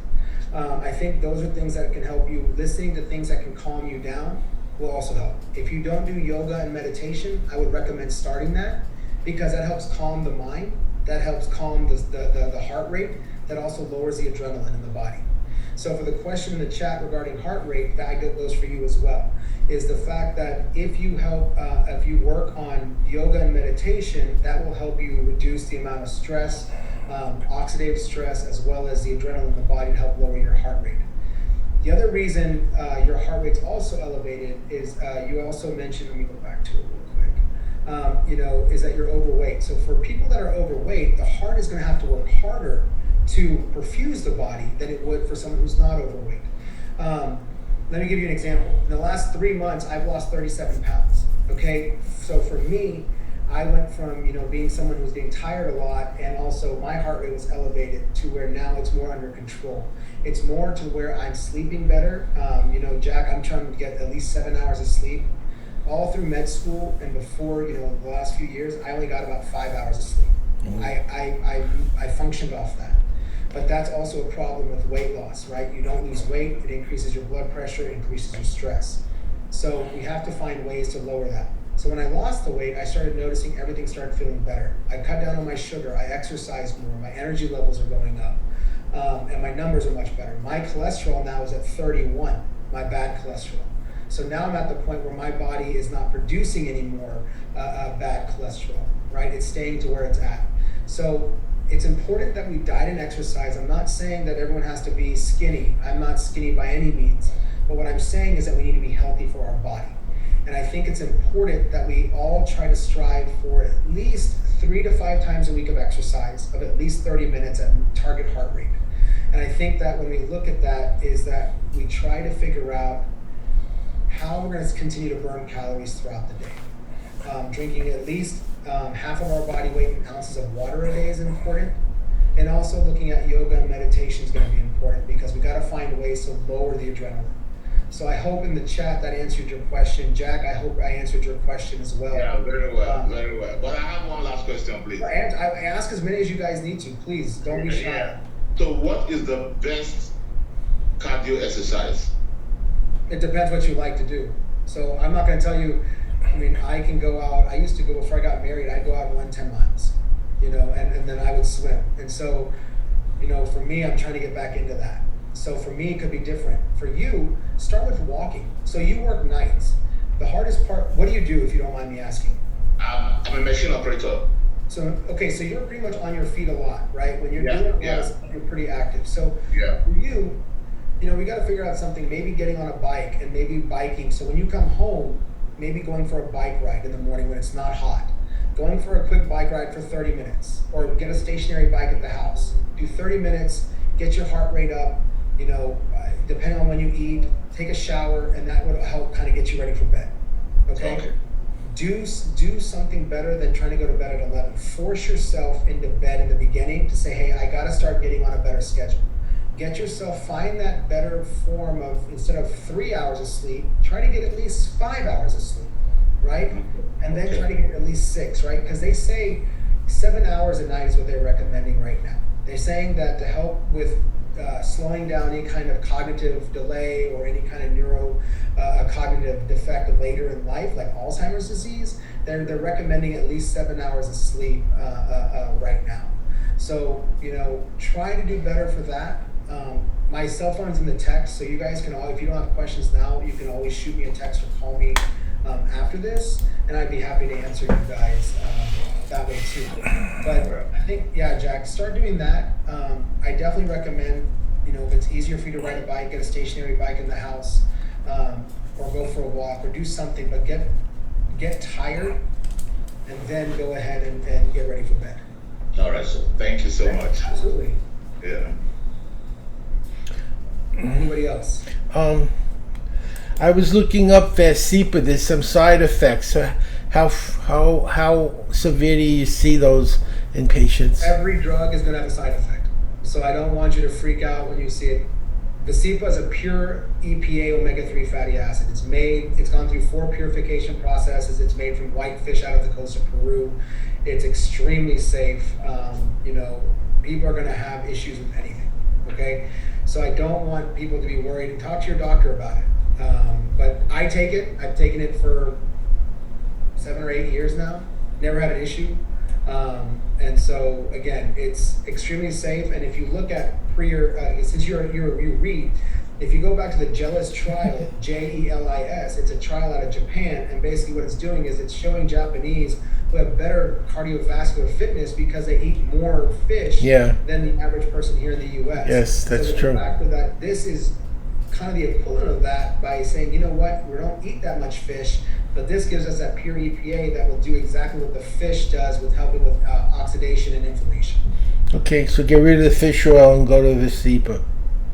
I think those are things that can help you. Listening to things that can calm you down will also help. If you don't do yoga and meditation, I would recommend starting that, because that helps calm the mind, that helps calm the heart rate, that also lowers the adrenaline in the body. So for the question in the chat regarding heart rate, that goes for you as well, is the fact that if you work on yoga and meditation, that will help you reduce the amount of stress, oxidative stress, as well as the adrenaline in the body to help lower your heart rate. The other reason your heart rate's also elevated is you also mentioned, let me go back to it real quick, is that you're overweight. So for people that are overweight, the heart is going to have to work harder to perfuse the body than it would for someone who's not overweight. Let me give you an example. In the last 3 months, I've lost 37 pounds. Okay, so for me, I went from being someone who's getting tired a lot, and also my heart rate was elevated to where now it's more under control. It's more to where I'm sleeping better. Jack, I'm trying to get at least 7 hours of sleep. All through med school and before, the last few years, I only got about 5 hours of sleep. I functioned off that. But that's also a problem with weight loss, right? You don't lose weight, it increases your blood pressure, it increases your stress. So we have to find ways to lower that. So when I lost the weight, I started noticing everything started feeling better. I cut down on my sugar, I exercised more, my energy levels are going up, and my numbers are much better. My cholesterol now is at 31, my bad cholesterol. So now I'm at the point where my body is not producing any more bad cholesterol, right? It's staying to where it's at. So it's important that we diet and exercise. I'm not saying that everyone has to be skinny. I'm not skinny by any means. But what I'm saying is that we need to be healthy for our body. And I think it's important that we all try to strive for at least 3 to 5 times a week of exercise of at least 30 minutes at target heart rate. And I think that when we look at that is that we try to figure out how we're going to continue to burn calories throughout the day. Drinking at least half of our body weight in ounces of water a day is important. And also looking at yoga and meditation is going to be important because we got to find ways to lower the adrenaline. So I hope in the chat that answered your question. Jack, I hope I answered your question as well. Yeah, very well, very well. But I have one last question, please. I ask as many as you guys need to. Please, don't be shy. Yeah. So what is the best cardio exercise? It depends what you like to do. So I'm not going to tell you, I can go out. I used to go, before I got married, I'd go out and run 10 miles, and then I would swim. And so, for me, I'm trying to get back into that. So for me, it could be different. For you, start with walking. So you work nights. The hardest part, what do you do if you don't mind me asking? I'm a machine operator. So, okay, so you're pretty much on your feet a lot, right? When you're Yeah, doing yeah. this, you're pretty active. So Yeah. for you, we got to figure out something, maybe getting on a bike and maybe biking. So when you come home, maybe going for a bike ride in the morning when it's not hot. Going for a quick bike ride for 30 minutes or get a stationary bike at the house. Do 30 minutes, get your heart rate up, depending on when you eat, take a shower, and that would help kind of get you ready for bed. Okay? Do something better than trying to go to bed at 11. Force yourself into bed in the beginning to say, hey, I got to start getting on a better schedule. Get yourself, find that better form of, instead of 3 hours of sleep, try to get at least 5 hours of sleep, right? And then try to get at least 6, right? Because they say 7 hours a night is what they're recommending right now. They're saying that to help with slowing down any kind of cognitive delay or any kind of cognitive defect later in life, like Alzheimer's disease, they're recommending at least 7 hours of sleep right now. So, try to do better for that. My cell phone's in the text, so you guys can all, if you don't have questions now, you can always shoot me a text or call me after this, and I'd be happy to answer you guys that way too. But I think, Jack, start doing that. I definitely recommend, if it's easier for you to ride a bike, get a stationary bike in the house, or go for a walk, or do something, but get tired, and then go ahead and get ready for bed. All right, so thank you so much. Absolutely. Yeah. Anybody else? I was looking up Vasipa. There's some side effects. How severe do you see those in patients? Every drug is going to have a side effect. So I don't want you to freak out when you see it. Vasipa is a pure EPA omega-3 fatty acid. It's gone through 4 purification processes. It's made from white fish out of the coast of Peru. It's extremely safe. People are going to have issues with anything, okay? So I don't want people to be worried, and talk to your doctor about it. But I take it. I've taken it for 7 or 8 years now. Never had an issue. And so again, it's extremely safe. And if you look at since you read, if you go back to the JELIS trial, JELIS, it's a trial out of Japan, and basically what it's doing is it's showing Japanese who have better cardiovascular fitness because they eat more fish than the average person here in the U.S. Yes, that's true. The fact that this is kind of the equivalent of that by saying, you know what, we don't eat that much fish, but this gives us that pure EPA that will do exactly what the fish does with helping with oxidation and inflammation. Okay, so get rid of the fish oil and go to the Visipa.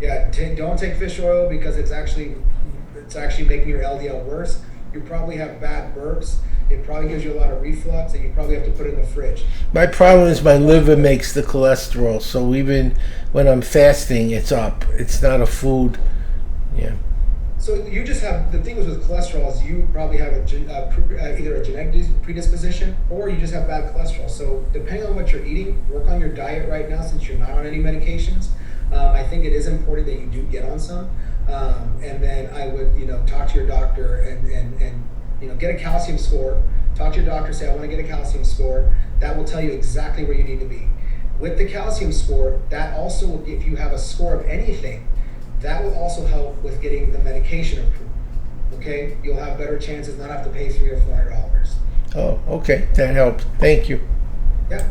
Yeah, don't take fish oil because it's actually making your LDL worse. You probably have bad burps. It probably gives you a lot of reflux, and you probably have to put it in the fridge. My problem is my liver makes the cholesterol, so even when I'm fasting, it's up. It's not a food. Yeah. So you just have, the thing is with cholesterol is you probably have either a genetic predisposition or you just have bad cholesterol. So depending on what you're eating, work on your diet right now since you're not on any medications. I think it is important that you do get on some. And then I would, talk to your doctor and get a calcium score. Talk to your doctor, say, I want to get a calcium score. That will tell you exactly where you need to be. With the calcium score, that also will, if you have a score of anything, that will also help with getting the medication approved. Okay? You'll have better chances, not have to pay $300 or $400. Oh, okay. That helps. Thank you. Yeah.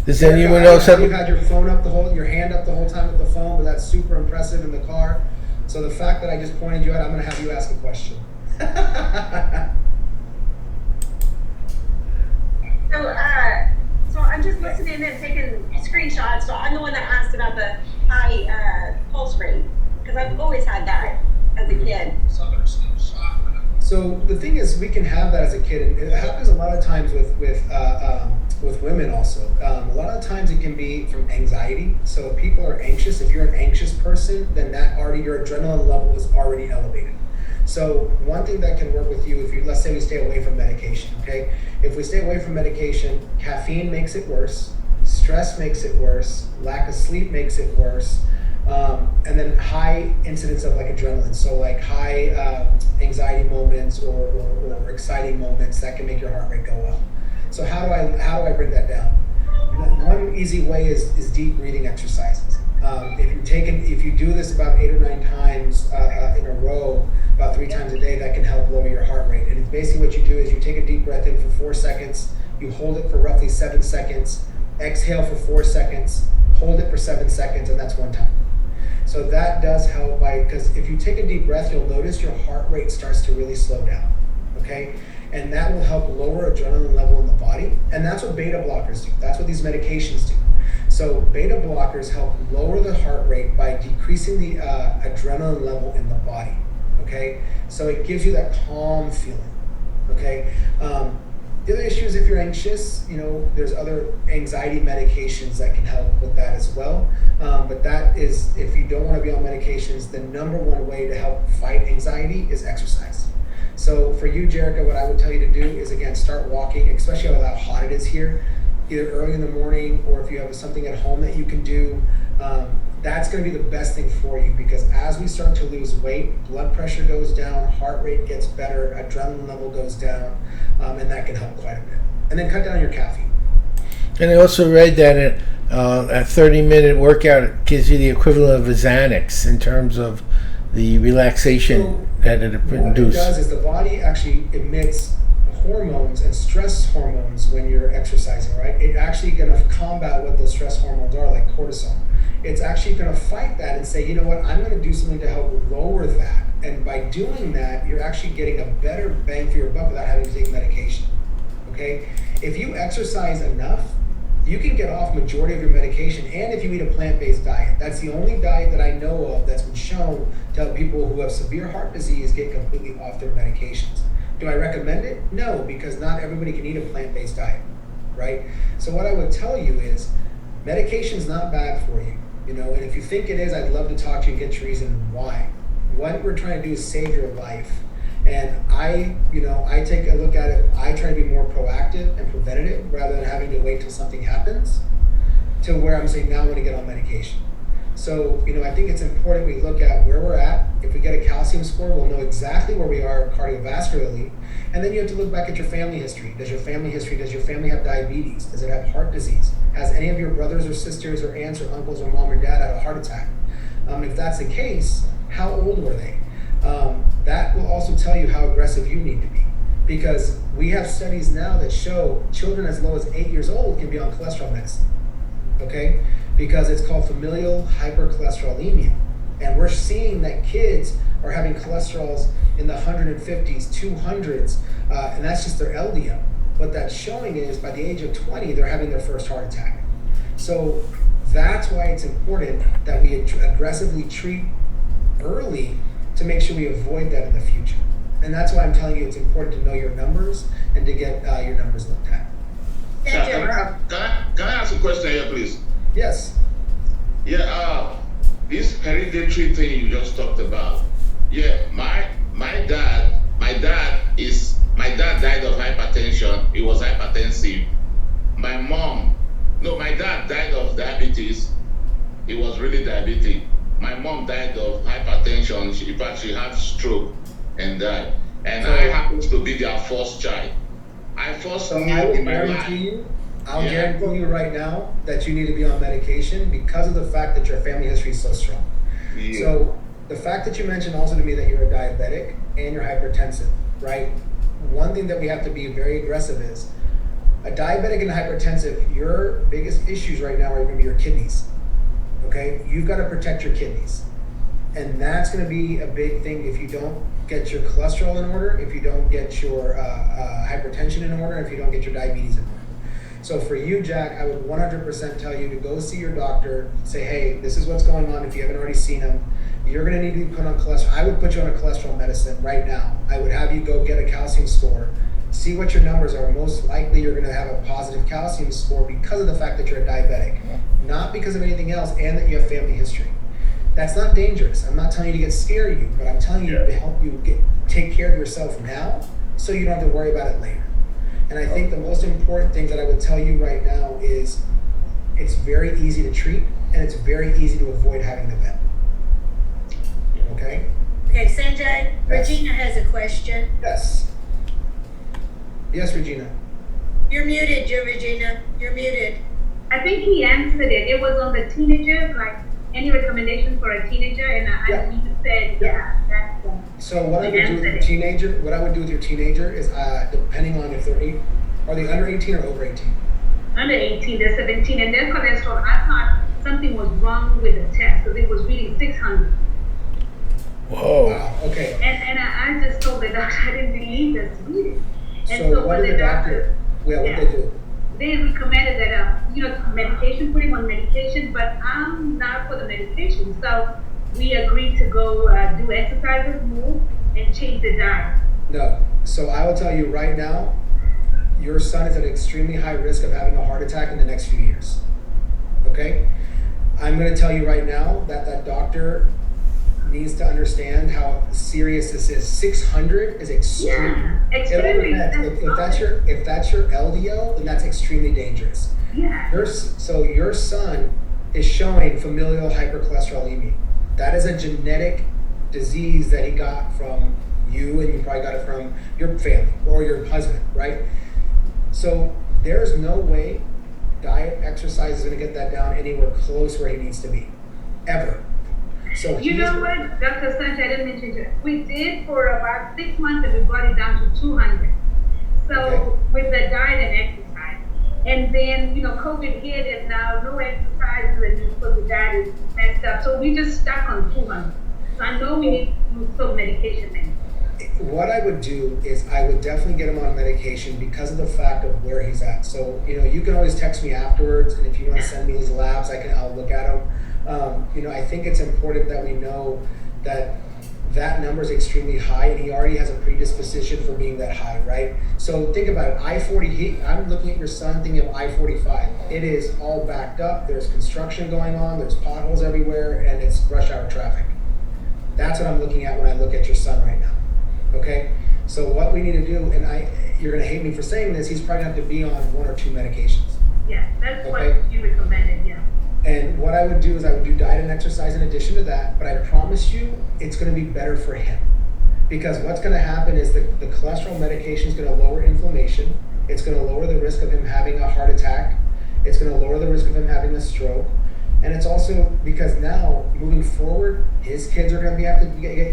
Does Yeah, anyone I else know have? you've had your hand up the whole time with the phone, but that's super impressive in the car. So the fact that I just pointed you out, I'm going to have you ask a question. So I'm just listening and taking screenshots. So I'm the one that asked about the high pulse rate because I've always had that as a kid. So the thing is, we can have that as a kid, and it happens a lot of times with women also. A lot of times it can be from anxiety. So if people are anxious, if you're an anxious person, then your adrenaline level is already elevated. So one thing that can work with you, let's say we stay away from medication, okay? If we stay away from medication, caffeine makes it worse, stress makes it worse, lack of sleep makes it worse, and then high incidence of like adrenaline. So like high anxiety moments or exciting moments that can make your heart rate go up. So how do I bring that down? One easy way is deep breathing exercises. If you do this about 8 or 9 times in a row, about 3 times a day, that can help lower your heart rate. And it's basically what you do is you take a deep breath in for 4 seconds, you hold it for roughly 7 seconds, exhale for 4 seconds, hold it for 7 seconds, and that's 1 time. So that does help because if you take a deep breath, you'll notice your heart rate starts to really slow down, okay? And that will help lower adrenaline level in the body. And that's what beta blockers do. That's what these medications do. So beta blockers help lower the heart rate by decreasing the adrenaline level in the body, okay? So it gives you that calm feeling, okay? The other issue is if you're anxious, there's other anxiety medications that can help with that as well. But that is, if you don't want to be on medications, the number one way to help fight anxiety is exercise. So for you, Jerica, what I would tell you to do is, again, start walking, especially with how hot it is here, either early in the morning or if you have something at home that you can do. That's going to be the best thing for you because as we start to lose weight, blood pressure goes down, heart rate gets better, adrenaline level goes down, and that can help quite a bit. And then cut down your caffeine. And I also read that a 30-minute workout gives you the equivalent of a Xanax in terms of the relaxation that it produces. What it does is the body actually emits hormones and stress hormones when you're exercising, right? It's actually going to combat what those stress hormones are, like cortisol. It's actually going to fight that and say, you know what, I'm going to do something to help lower that. And by doing that, you're actually getting a better bang for your buck without having to take medication, okay? If you exercise enough, you can get off majority of your medication, and if you eat a plant-based diet. That's the only diet that I know of that's been shown to help people who have severe heart disease get completely off their medications. Do I recommend it? No, because not everybody can eat a plant-based diet, right? So what I would tell you is medication's not bad for you, and if you think it is, I'd love to talk to you and get your reason why. What we're trying to do is save your life. And I take a look at it, I try to be more proactive and preventative rather than having to wait till something happens to where I'm saying, now I'm going to get on medication. So, I think it's important we look at where we're at. If we get a calcium score, we'll know exactly where we are cardiovascularly. And then you have to look back at your family history. Does your family have diabetes? Does it have heart disease? Has any of your brothers or sisters or aunts or uncles or mom or dad had a heart attack? If that's the case, how old were they? That will also tell you how aggressive you need to be. Because we have studies now that show children as low as 8 years old can be on cholesterol medicine. Okay? because it's called familial hypercholesterolemia. And we're seeing that kids are having cholesterols in the 150s, 200s, and that's just their LDL. What that's showing is by the age of 20, they're having their first heart attack. So that's why it's important that we aggressively treat early to make sure we avoid that in the future. And that's why I'm telling you it's important to know your numbers and to get your numbers looked at. Thank you. Can I ask a question here, please? Yes. Yeah, this hereditary thing you just talked about. Yeah, my dad died of hypertension. He was hypertensive. My dad died of diabetes. He was really diabetic. My mom died of hypertension. In fact, she had stroke and died. And I happened to be their first child. I first knew in my life. I'll guarantee you right now that you need to be on medication because of the fact that your family history is so strong. Yeah. So the fact that you mentioned also to me that you're a diabetic and you're hypertensive, right? One thing that we have to be very aggressive is a diabetic and a hypertensive, your biggest issues right now are going to be your kidneys. Okay? You've got to protect your kidneys. And that's going to be a big thing if you don't get your cholesterol in order, if you don't get your hypertension in order, if you don't get your diabetes in order. So for you, Jack, I would 100% tell you to go see your doctor, say, hey, this is what's going on if you haven't already seen him. You're going to need to be put on cholesterol. I would put you on a cholesterol medicine right now. I would have you go get a calcium score, see what your numbers are. Most likely you're going to have a positive calcium score because of the fact that you're a diabetic, not because of anything else, and that you have family history. That's not dangerous. I'm not telling you to scare you, but I'm telling you to help you take care of yourself now so you don't have to worry about it later. And I think the most important thing that I would tell you right now is it's very easy to treat and it's very easy to avoid having the event. Okay? Okay, Sanjay, Regina has a question. Yes. Yes, Regina. You're muted, Regina. You're muted. I think he answered it. It was on the teenager, like any recommendation for a teenager, and I think he said, that's So what I would do with your teenager, is depending on if they're are they under 18 or over 18? Under 18, they're 17, and their cholesterol, I thought something was wrong with the test because it was reading 600. Whoa. Wow, okay. And I just told the doctor I didn't believe this reading. And So what did the doctor, what they do? They recommended that, medication, putting on medication, but I'm not for the medication. So we agreed to go do exercises, move, and change the diet. No. So I will tell you right now, your son is at extremely high risk of having a heart attack in the next few years. Okay? I'm going to tell you right now that that doctor needs to understand how serious this is. 600 is extreme. Yeah, extremely. If that's your LDL, then that's extremely dangerous. Yeah. So your son is showing familial hypercholesterolemia. That is a genetic disease that he got from you, and you probably got it from your family or your husband, right? So there's no way diet, exercise is going to get that down anywhere close where he needs to be, ever. So you know what, Dr. Sanchez, I didn't mention it. We did for about 6 months and we brought it down to 200. So with the diet and exercise. And then, COVID hit and now no exercise and because the diet is messed up. So we just stuck on 200. So I know we need to do some medication then. What I would do is I would definitely get him on medication because of the fact of where he's at. So, you can always text me afterwards, and if you want to send me his labs, I'll look at them. I think it's important that we know that that number is extremely high, and he already has a predisposition for being that high, right? So think about it. I-40, I'm looking at your son thinking of I-45. It is all backed up. There's construction going on. There's potholes everywhere, and it's rush hour traffic. That's what I'm looking at when I look at your son right now. Okay? So what we need to do, and you're going to hate me for saying this, he's probably going to have to be on 1 or 2 medications. Yeah, that's what you recommended, yeah. And what I would do is I would do diet and exercise in addition to that, but I promise you it's going to be better for him. Because what's going to happen is the cholesterol medication is going to lower inflammation. It's going to lower the risk of him having a heart attack. It's going to lower the risk of him having a stroke. And it's also because now, moving forward, his kids are going to have to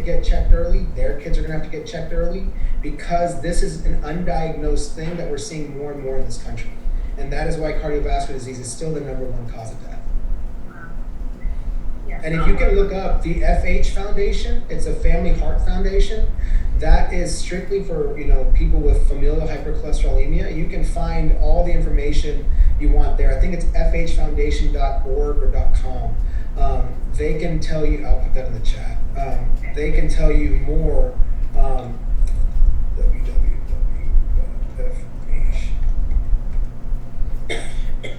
get checked early. Their kids are going to have to get checked early because this is an undiagnosed thing that we're seeing more and more in this country. And that is why cardiovascular disease is still the #1 cause of death. Yeah. And if you can look up the FH Foundation, it's a Family Heart Foundation. That is strictly for, people with familial hypercholesterolemia. You can find all the information you want there. I think it's fhfoundation.org or .com. They can tell you, I'll put that in the chat. They can tell you more. www.fh.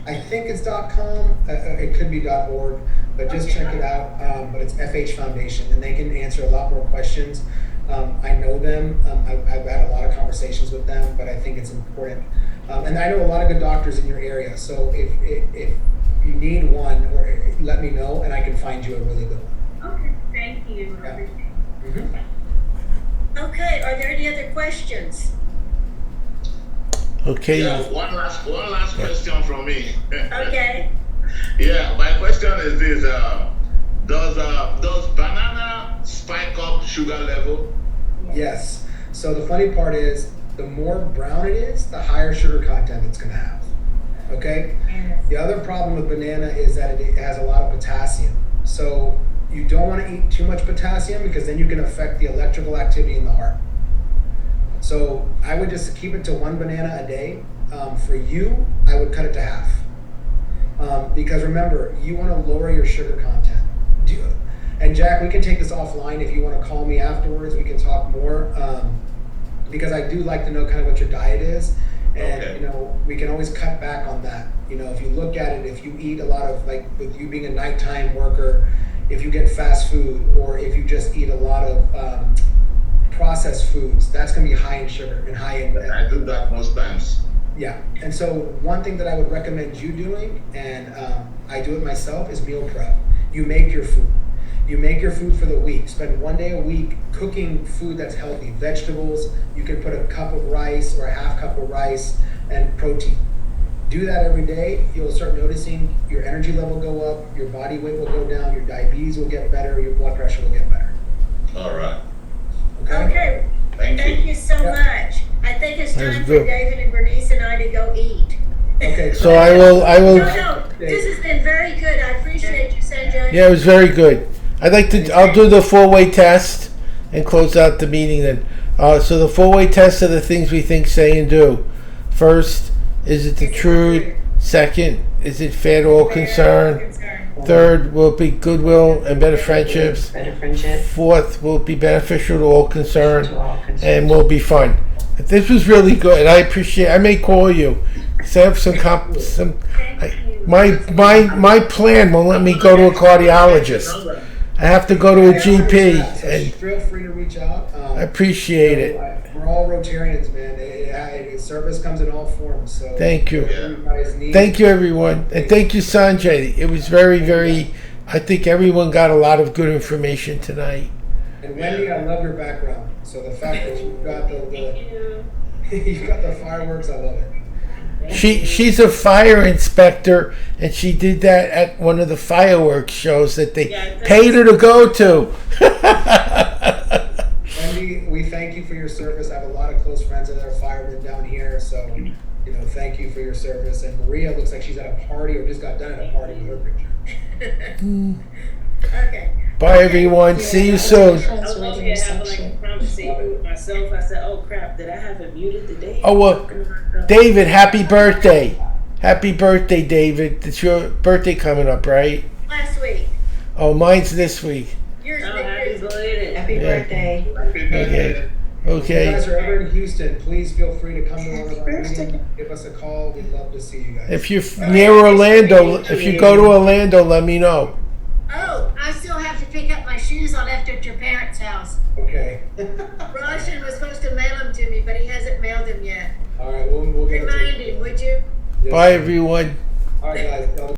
I think it's .com. It could be .org, but just check it out. But it's FH Foundation, and they can answer a lot more questions. I know them. I've had a lot of conversations with them, but I think it's important. And I know a lot of good doctors in your area. So if you need one, or let me know, and I can find you a really good one. Okay, thank you. I appreciate it. Mm-hmm. Okay, are there any other questions? Okay. Yeah, one last question from me. Okay. Yeah, my question is this: does banana spike up sugar level? Yes. So the funny part is, the more brown it is, the higher sugar content it's going to have. Okay? The other problem with banana is that it has a lot of potassium. So you don't want to eat too much potassium, because then you can affect the electrical activity in the heart. So I would just keep it to one banana a day. For you, I would cut it to half. Because remember, you want to lower your sugar content. And Jack, we can take this offline if you want to call me afterwards. We can talk more, because I do like to know kind of what your diet is, and Okay. we can always cut back on that. If you look at it, if you eat a lot of, like with you being a nighttime worker, if you get fast food, or if you just eat a lot of processed foods, that's going to be high in sugar and high in. I do that most times. Yeah, and so one thing that I would recommend you doing, and I do it myself, is meal prep. You make your food. You make your food for the week. Spend one day a week cooking food that's healthy. Vegetables, you can put a cup of rice or a half cup of rice, and protein. Do that every day. You'll start noticing your energy level go up, your body weight will go down, your diabetes will get better, your blood pressure will get better. All right. Okay. Thank you so much. I think it's That's time for good. David and Bernice and I to go eat. Okay. So I will. No, this has been very good. I appreciate you, Sanjay. Yeah, it was very good. I'll do the 4-way test and close out the meeting then. So the 4-way test are the things we think, say, and do. First, is it the truth? Second, is it fair to all concerned? Third, will it be goodwill and better friendships? Better friendship. Fourth, will it be beneficial to all concerned? To all concerned. And will be fun. This was really good. I appreciate. I may call you. So I have some. My plan won't let me go to a cardiologist. I have to go to a GP. So And feel free to reach out. I appreciate it. We're all Rotarians, man. Service comes in all forms. So Thank you. whatever you guys need. Thank you, everyone, and thank you, Sanjay. It was very. I think everyone got a lot of good information tonight. And Wendy, I love your background. So the fact that you've got you've got the fireworks, I love it. She's a fire inspector, and she did that at one of the fireworks shows that they paid her to go to. Wendy, we thank you for your service. I have a lot of close friends that are firemen down here, so thank you for your service. And Maria looks like she's at a party or just got done at a party with her picture. Okay. Bye, everyone. See you soon. I was supposed to be having like a conversation with myself. I said, "Oh crap, did I have it muted today?" Oh, well, David, happy birthday. Happy birthday, David. It's your birthday coming up, right? Last week. Oh, mine's this week. Yours Oh, been happy yours. belated. Happy Yeah. birthday. Okay. If you Okay. guys are ever in Houston, please feel free to come to one of our meetings. Give us a call. We'd love to see you guys. If you're near Orlando, if you go to Orlando, let me know. Oh, I still have to pick up my shoes I left at your parents' house. Okay. Roshan was supposed to mail them to me, but he hasn't mailed them yet. All right, we'll get it to Remind you. him, would you? Yes. Bye, everyone. All right, guys.